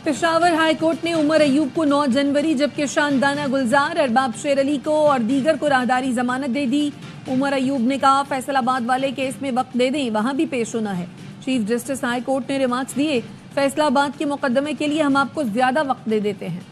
Peshawar high court ने उमर अयूब को 9 जनवरी जबकि शानदाना गुलजार, अरबाब शेर अली को और दीगर को राहदारी जमानत दे दी। उमर अयूब ने कहा फैसलाबाद वाले केस में वक्त दे दें, वहां भी पेश होना है। चीफ जस्टिस हाई कोर्ट ने रिमार्क्स दिए, फैसलाबाद के मुकदमे के लिए हम आपको ज्यादा वक्त दे देते हैं।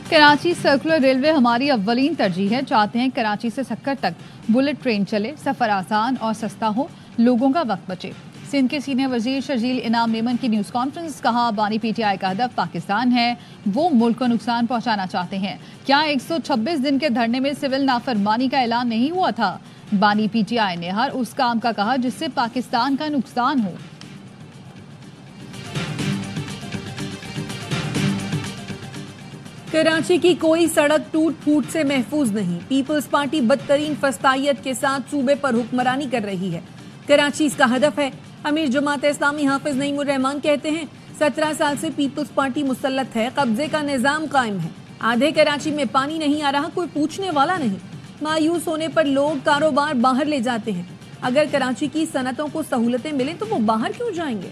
कराची सर्कुलर रेलवे हमारी अव्वलीन तरजीह है। चाहते हैं कराची से सक्कर तक बुलेट ट्रेन चले, सफर आसान और सस्ता हो, लोगों का वक्त बचे। सिंध के सीनियर वजीर शर्जील इनाम मेमन की न्यूज कॉन्फ्रेंस, कहा बानी पीटीआई का हदफ पाकिस्तान है, वो मुल्क को नुकसान पहुंचाना चाहते हैं। क्या 126 दिन के धरने में सिविल नाफरमानी का ऐलान नहीं हुआ था? बानी पीटीआई ने हर उस काम का कहा जिससे पाकिस्तान का नुकसान हो। कराची की कोई सड़क टूट फूट से महफूज नहीं। पीपल्स पार्टी बदतरीन फस्तायत के साथ सूबे पर हुक्मरानी कर रही है। कराची इसका हदफ है। अमीर जमात इस्लामी हाफिज नईमुर रहमान कहते हैं 17 साल से पीपल्स पार्टी मुसल्लत है, कब्जे का निजाम कायम है। आधे कराची में पानी नहीं आ रहा, कोई पूछने वाला नहीं। मायूस होने पर लोग कारोबार बाहर ले जाते हैं। अगर कराची की सनतों को सहूलतें मिलें तो वो बाहर क्यों जाएंगे?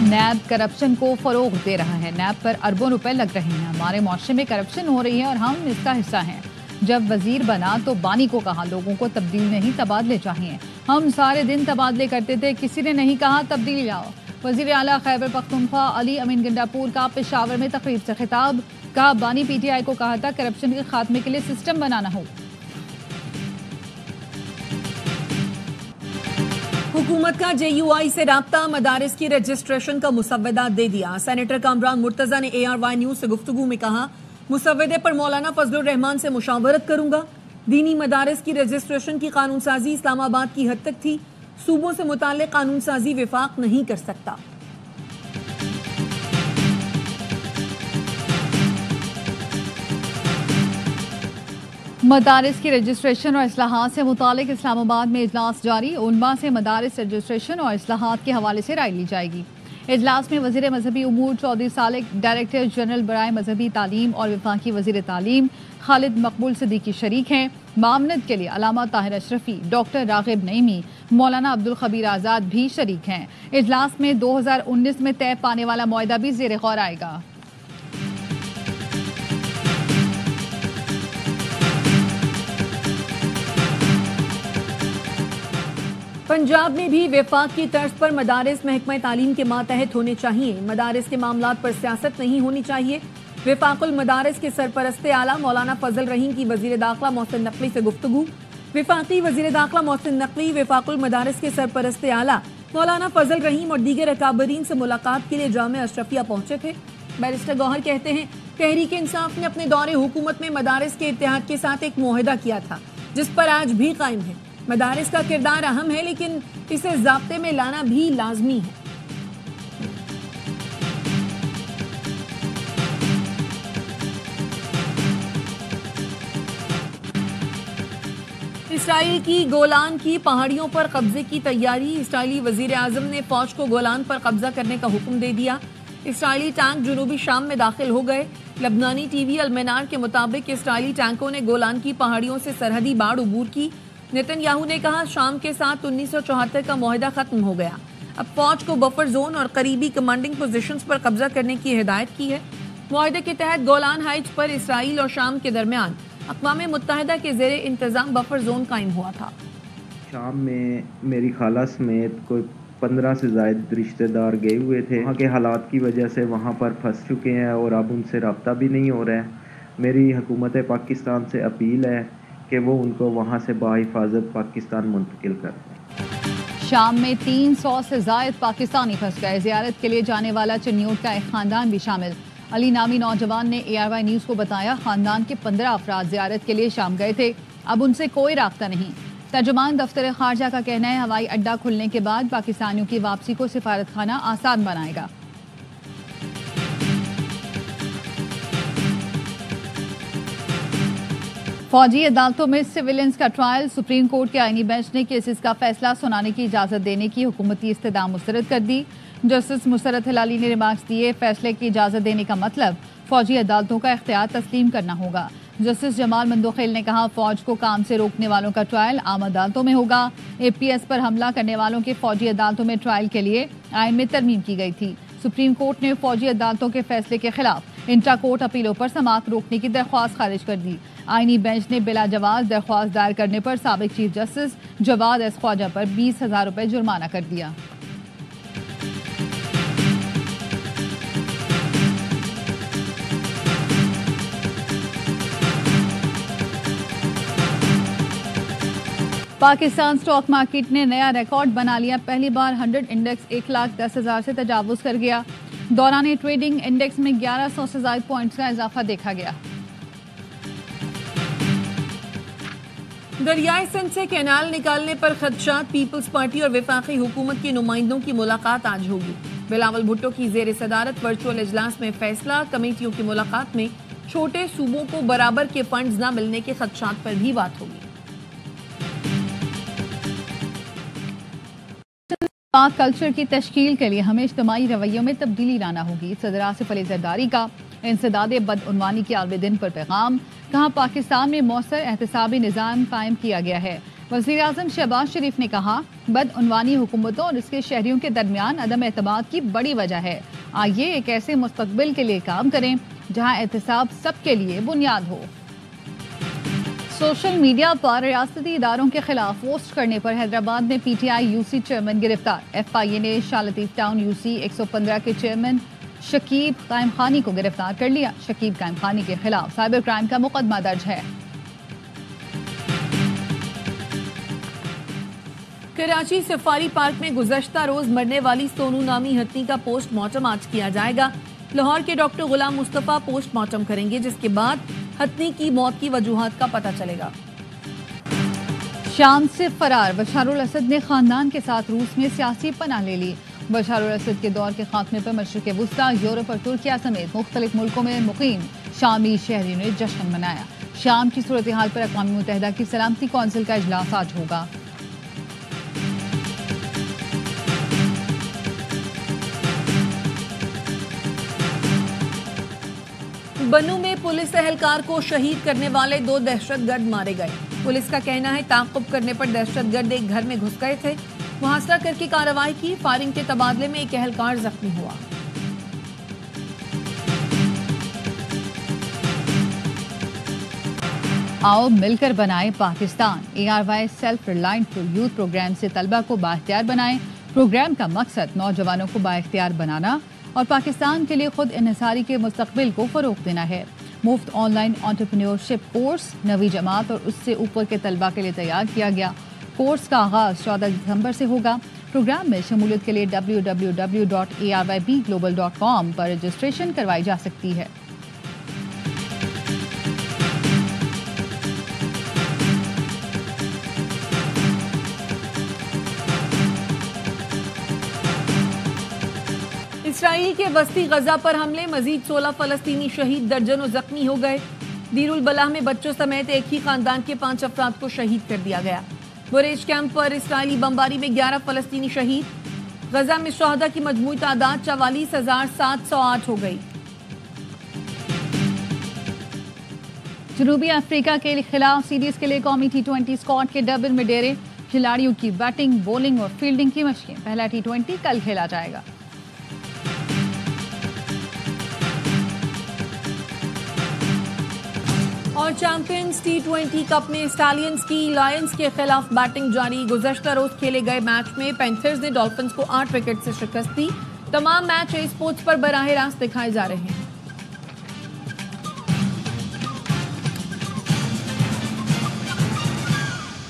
नैब करप्शन को फरोग दे रहा है। नैब पर अरबों रुपए लग रहे हैं। हमारे मुआशरे में करप्शन हो रही है और हम इसका हिस्सा हैं। जब वजीर बना तो बानी को कहा लोगों को तब्दील नहीं तबादले चाहिए। हम सारे दिन तबादले करते थे, किसी ने नहीं कहा तब्दीली लाओ। वजीर आला खैबर पख्तूनख्वा अली अमीन गंडापुर का पेशावर में तकरीर से खिताब, कहा बानी पीटीआई को कहा था करप्शन के खात्मे के लिए सिस्टम बनाना हो। हुकूमत का JUI से राब्ता, मदारिस की रजिस्ट्रेशन का मुसव्वदा दे दिया। सेनेटर कामरान मुर्तजा ने ARY न्यूज से गुफ्तगू में कहा मुसव्वदे पर मौलाना फजलुर रहमान से मुशावरत करूंगा। दीनी मदारिस की रजिस्ट्रेशन की कानून साजी इस्लामाबाद की हद तक थी। सूबों से मुताल्लिक कानून साजी विफाक नहीं कर सकता। मदारिस की रजिस्ट्रेशन और इस्लाहात से मुतालिक इस्लामाबाद में इजलास जारी। उलमा से मदारिस रजिस्ट्रेशन और इस्लाहात के हवाले से राय ली जाएगी। इजलास में वजीर मजहबी उमूर चौधरी सालिक, डायरेक्टर जनरल बराए मजहबी तालीम और वफाकी वजीर तालीम खालिद मकबूल सिद्दीकी शरीक हैं। मामनत के लिए अलामा ताहिर अशरफी, डॉक्टर रागिब नईमी, मौलाना अब्दुल खबीर आज़ाद भी शरीक हैं। इजलास में 2019 में तय पाने वाला मुआहदा भी ज़ेर गौर आएगा। पंजाब में भी वफाक की तर्ज पर मदारिस महकमा तालीम के मातहत होने चाहिए। मदारिस के मामलात पर सियासत नहीं होनी चाहिए। वफाकुल मदारिस के सरपरस्ते आला मौलाना फजल रहीम की वजीर दाखिला मोहसिन नकवी से गुफ्तगू। वफाकी वजीर दाखिला मोहसिन नकवी वफाकुल मदारिस के सरपरस्ते आला मौलाना फजल रहीम और दीगर अकाबरीन से मुलाकात के लिए जामिया अशरफिया पहुंचे थे। बैरिस्टर गौहर कहते हैं तहरीक इंसाफ ने अपने दौरे हुकूमत में मदारिस के इत्तेहाद के साथ एक मुआहदा किया था जिस पर आज भी कायम है। मदारिस का किरदार अहम है लेकिन इसे ज़ाब्ते में लाना भी लाजमी है। इसराइल की गोलान की पहाड़ियों पर कब्जे की तैयारी। इसराइली वजीर आजम ने फौज को गोलान पर कब्जा करने का हुक्म दे दिया। इसराइली टैंक जनूबी शाम में दाखिल हो गए। लबनानी टीवी अलमनार के मुताबिक इसराइली टैंकों ने गोलान की पहाड़ियों से सरहदी बाढ़ उबूर की। नेतन्याहू ने कहा शाम के साथ 1974 का मुआहदा खत्म हो गया। अब फौज को बफर जोन और करीबी कमांडिंग पोजीशंस पर कब्जा करने की हिदायत की है। मुआहदे के तहत गोलान हाइट्स पर इसराइल और शाम के दरमियान अक़वाम मुत्तहिदा के ज़ेरे इंतजाम बफर जोन कायम हुआ था। शाम में मेरी खाला समेत कोई 15 से ज़ायद रिश्तेदार गए हुए थे। वहाँ के हालात की वजह से वहाँ पर फंस चुके हैं और अब उनसे रब्ता भी नहीं हो रहा है। मेरी हुकूमत पाकिस्तान से अपील है कि वो उनको वहाँ से बाहिफाजत पाकिस्तान मुंतकिल कर दें। शाम में 300 से ज़ायद पाकिस्तानी फंस गए। ज़ियारत के लिए जाने वाला चन्योट का एक खानदान भी शामिल। अली नामी नौजवान ने ARY न्यूज़ को बताया खानदान के 15 अफराद ज़ियारत के लिए शाम गए थे, अब उनसे कोई राब्ता नहीं। तर्जुमान दफ्तर खारजा का कहना है हवाई अड्डा खुलने के बाद पाकिस्तानियों की वापसी को सिफारत खाना आसान बनाएगा। फौजी अदालतों में सिविलियंस का ट्रायल। सुप्रीम कोर्ट के आईनी बेंच ने केसेस का फैसला सुनाने की इजाजत देने की हुकूमती इस्तदा मुस्तरद कर दी। जस्टिस मुसरत हिलाली ने रिमार्क्स दिए फैसले की इजाजत देने का मतलब फौजी अदालतों का इख्तियार तस्लीम करना होगा। जस्टिस जमाल मंदोखेल ने कहा, फौज को काम से रोकने वालों का ट्रायल आम अदालतों में होगा। APS पर हमला करने वालों के फौजी अदालतों में ट्रायल के लिए आइन में तरमीम की गई थी। सुप्रीम कोर्ट ने फौजी अदालतों के फैसले के खिलाफ इंट्रा कोर्ट अपीलों पर समाअत रोकने की दरख्वास्त खारिज कर दी। आईनी बेंच ने बिला जवाब दरख्वास्त दायर करने पर साबिक चीफ जस्टिस जवाद एस ख्वाजा पर 20,000 रुपए जुर्माना कर दिया। पाकिस्तान स्टॉक मार्केट ने नया रिकॉर्ड बना लिया। पहली बार 100 इंडेक्स 1,10,000 से तजावुज कर गया। दौरान ट्रेडिंग इंडेक्स में 1100 से ज्यादा पॉइंट्स का इजाफा देखा गया। दरियाई सिंध से कैनाल निकालने पर खदशात, पीपल्स पार्टी और वफाकी हुकूमत के नुमाइंदों की मुलाकात आज होगी। बिलावल भुट्टो की जेर सदारत वर्चुअल इजलास में फैसला। कमेटियों की मुलाकात में छोटे सूबों को बराबर के फंड्स न मिलने के खदशात पर भी बात होगी। पाक कल्चर की तश्कील के लिए हमें इज्तिमाई रवैयों में तब्दीली लाना होगी। सदर आसिफ अली जरदारी का इंसदाद बदउनवानी के आलमी दिन पर पैगाम। कहा, पाकिस्तान में मौसर एहतसाबी निज़ाम कायम किया गया है। वज़ीर आज़म शहबाज शरीफ ने कहा, बदउनवानी हुकूमतों और इसके शहरियों के दरमियान अदम एतमाद की बड़ी वजह है। आइए एक ऐसे मुस्तकबिल के लिए काम करें जहाँ एहतसाब सबके लिए बुनियाद हो। सोशल मीडिया पर रियासती इदारों के खिलाफ पोस्ट करने पर हैदराबाद में PTI UC चेयरमैन गिरफ्तार। FIA ने शाह लतीफ टाउन UC 115 के चेयरमैन शकीब कायम खानी को गिरफ्तार कर लिया। शकीब कायम खानी के खिलाफ साइबर क्राइम का मुकदमा दर्ज है। कराची सफारी पार्क में गुज़श्ता रोज मरने वाली सोनू नामी हथनी का पोस्टमार्टम आज किया जाएगा। लाहौर के डॉक्टर गुलाम मुस्तफा पोस्टमार्टम करेंगे, जिसके बाद हथनी की मौत की वजूहात का पता चलेगा। शाम से फरार बशारुल असद ने खानदान के साथ रूस में सियासी पनाह ले ली। बशारुल असद के दौर के खात्मे पर मशरिक वुस्ता, यूरोप और तुर्किया समेत मुख्तलिफ मुल्कों में मुकीम शामी शहरियों ने जश्न मनाया। शाम की सूरत हाल पर अक़वाम मुत्तहिदा की सलामती कौंसिल का इजलास आज होगा। बनू में पुलिस एहलकार को शहीद करने वाले 2 दहशतगर्द मारे गए। पुलिस का कहना है, ताक़ुब करने पर दहशतगर्द एक घर में घुस गए थे, मुहासरा करके कार्रवाई की। फायरिंग के तबादले में एक एहलकार जख्मी हुआ। आओ मिलकर बनाए Pakistan. ARY self reliant for youth programme से तलबा को बाइख्तियार बनाएं। प्रोग्राम का मकसद नौजवानों को बाइख्तियार बनाना और पाकिस्तान के लिए खुद इन्हिसारी के मुस्तकबिल को फरोग देना है। मुफ्त ऑनलाइन एंटरप्रेन्योरशिप कोर्स 9वीं जमात और उससे ऊपर के तलबा के लिए तैयार किया गया। कोर्स का आगाज 14 दिसंबर से होगा। प्रोग्राम में शमूलियत के लिए www.arybglobal.com पर रजिस्ट्रेशन करवाई जा सकती है। इसराइल के वस्ती गजा पर हमले, मजीद 16 फलस्तीनी शहीद, दर्जनों जख्मी हो गए। दीरुल बलाह में बच्चों समेत एक ही खानदान के 5 अफराद को शहीद कर दिया गया। बुरेज कैंप पर इसराइली बमबारी में 11 फलस्तीनी शहीद। गजा में शहदा की मजमूई तादाद 44,708 हो गई। जनूबी अफ्रीका के खिलाफ सीरीज के लिए कौमी T20 स्क्वाड के डबल में डेरे। खिलाड़ियों की बैटिंग, बॉलिंग और फील्डिंग की मशकें। पहला T20 कल खेला जाएगा। और चैंपियंस T20 कप में स्टालियंस की लायंस के खिलाफ बैटिंग जारी। गुज़श्ता रोज खेले गए मैच में पैंथर्स ने डॉल्फिन्स को 8 विकेट से शिकस्त दी। तमाम मैच स्पोर्ट्स पर बराह रास्त दिखाए जा रहे हैं।